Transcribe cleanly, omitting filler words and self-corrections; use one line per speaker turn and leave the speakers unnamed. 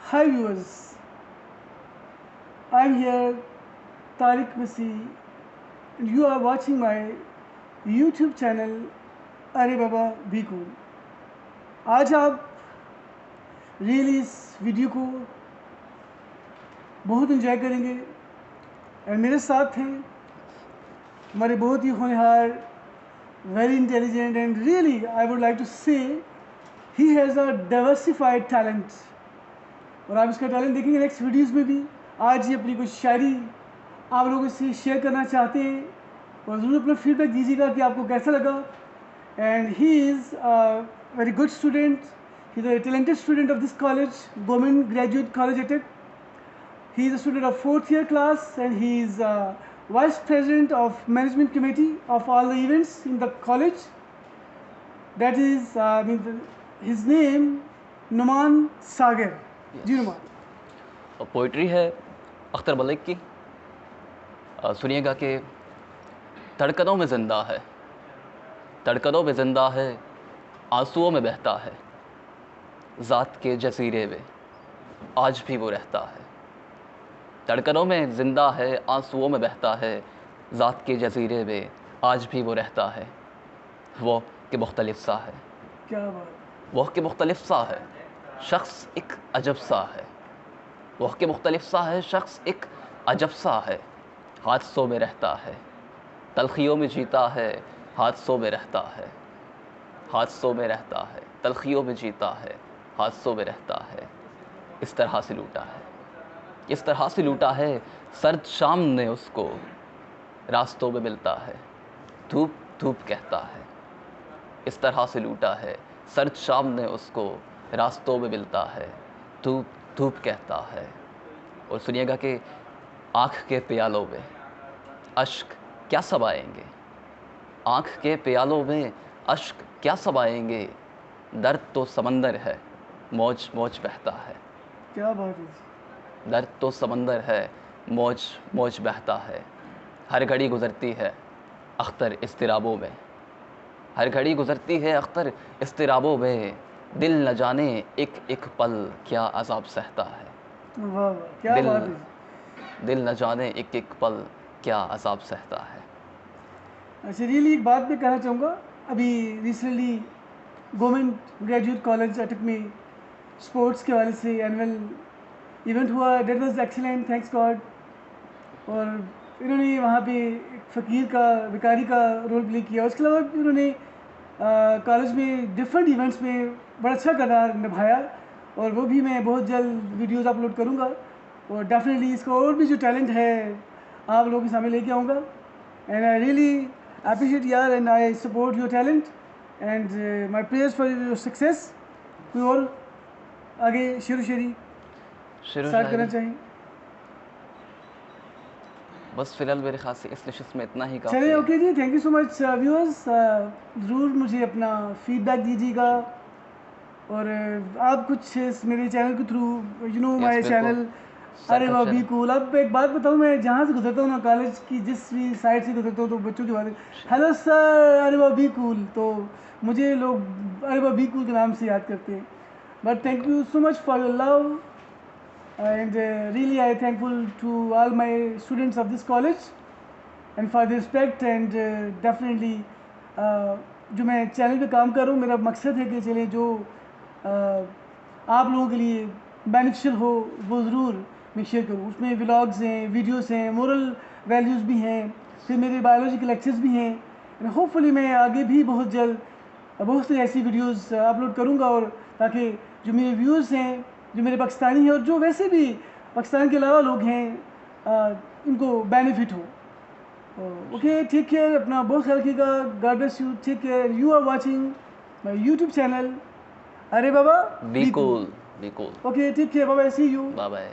Hi viewers, I'm here Tariq Masi and you are watching my YouTube channel अरे बाबा भी cool. आज आप really इस वीडियो को बहुत इंजॉय करेंगे और मेरे साथ हैं हमारे बहुत ही होनहार, very intelligent and really I would like to say he has a diversified talent और आप इसका टैलेंट देखेंगे नेक्स्ट वीडियोस में भी। आज ही अपनी कुछ शायरी आप लोगों से शेयर करना चाहते हैं और ज़रूर अपना फीडबैक दीजिएगा कि आपको कैसा लगा। And he is very good student, he is a talented student of this college, government graduate college Attock. He is a student of 4th year class and he is vice president of management committee of all the events in the college. That is his name Numan Sagar. जी नुमान।
और poetry है अख्तर मलिक की। सुनिएगा कि धड़कनों में ज़िंदा है, धड़कनों में ज़िंदा है, आंसुओं में बहता है, ज़ात के जज़ीरे में आज भी वो रहता है। धड़कनों में ज़िंदा है, आंसुओं में बहता है, ज़ात के जज़ीरे में आज भी वो रहता है। वो के मुख्तलिफ सा है,
क्या बात,
वो के मुख्तलिफ सा है, शख्स एक अजब सा है। वो के मुख्तलिफ सा है, शख्स एक अजब सा है, हादसों में रहता है, तलखियों में जीता है, हादसों में रहता है, हादसों में रहता है, तलखियों में जीता है, हादसों में रहता है। इस तरह से लूटा है, इस तरह से लूटा है, सर्द शाम ने उसको रास्तों में मिलता है, धूप धूप कहता है। इस तरह से लूटा है, सर्द शाम ने उसको रास्तों में मिलता है, धूप धूप कहता है। और सुनिएगा कि आँख के प्यालों में अश्क क्या समाएंगे, आँख के प्यालों में अश्क क्या समाएंगे, दर्द तो समंदर है, मौज मौज बहता है।
क्या बात है।
दर्द तो समंदर है, मौज मौज बहता है। हर घड़ी गुज़रती है अख्तर इस्तिराबों में, हर घड़ी गुज़रती है अख्तर इस्तिराबों में, दिल न जाने एक एक पल क्या अज़ाब सहता है।
वाह वाह, क्या
दिल
बात है।
दिल न जाने एक एक पल क्या अज़ाब सहता है।
अच्छा, रियली एक बात मैं कहना चाहूँगा, अभी रिसेंटली गवर्नमेंट ग्रेजुएट कॉलेज अटक में स्पोर्ट्स के हवाले से एनुअल इवेंट हुआ, that was excellent, thanks God. और इन्होंने वहाँ पे एक फ़कीर का, भिखारी का रोल प्ले किया। उसके अलावा इन्होंने कॉलेज में डिफरेंट इवेंट्स में बड़ा अच्छा किरदार निभाया और वो भी मैं बहुत जल्द वीडियोस अपलोड करूँगा और डेफिनेटली इसका और भी जो टैलेंट है आप लोगों के सामने लेके आऊँगा। एंड आई रियली अप्रिशिएट यार and I support your talent and my prayers for your success. कोई और आगे शेर शायरी स्टार्ट करना चाहिए?
बस फ़िलहाल मेरे ख़्याल से इस नशिस्त में इतना ही काफ़ी
चलिए,
है।
ओके जी, thank you so much viewers. ज़रूर मुझे अपना फीडबैक दीजिएगा और आप कुछ मेरे चैनल के थ्रू माय
बिल्कुल।
चैनल अरे वाह बी कूल। अब एक बात बताऊँ, मैं जहाँ से गुजरता हूँ ना, कॉलेज की जिस भी साइड से गुजरता हूँ तो बच्चों की बात, हेलो सर अरे वाह बी कूल, तो मुझे लोग अरे वाह बी कूल के नाम से याद करते हैं। But thank you so much for your love and really I thankful to all my students of this college and for the respect and definitely जो मैं चैनल पे काम कर रहा हूँ, मेरा मकसद है कि चले जो आप लोगों के लिए बेनिफिशियल हो वो ज़रूर मैं शेयर करूँ। उसमें व्लॉग्स हैं, वीडियोस हैं, मोरल वैल्यूज़ भी हैं, फिर मेरे बायोलॉजी के लेक्चर्स भी हैं। एंड होपफुली मैं आगे भी बहुत जल्द बहुत सी ऐसी वीडियोस अपलोड करूँगा और ताकि जो मेरे व्यूज़ हैं, जो मेरे पाकिस्तानी हैं और जो वैसे भी पाकिस्तान के अलावा लोग हैं इनको बेनिफिट हो। ओके, टेक केयर, अपना बहुत ख्याल रखिएगा, God bless you, take care. You are watching my YouTube channel अरे बाबा
be cool, be cool.
Okay, take care, bye bye, see you.
Bye bye.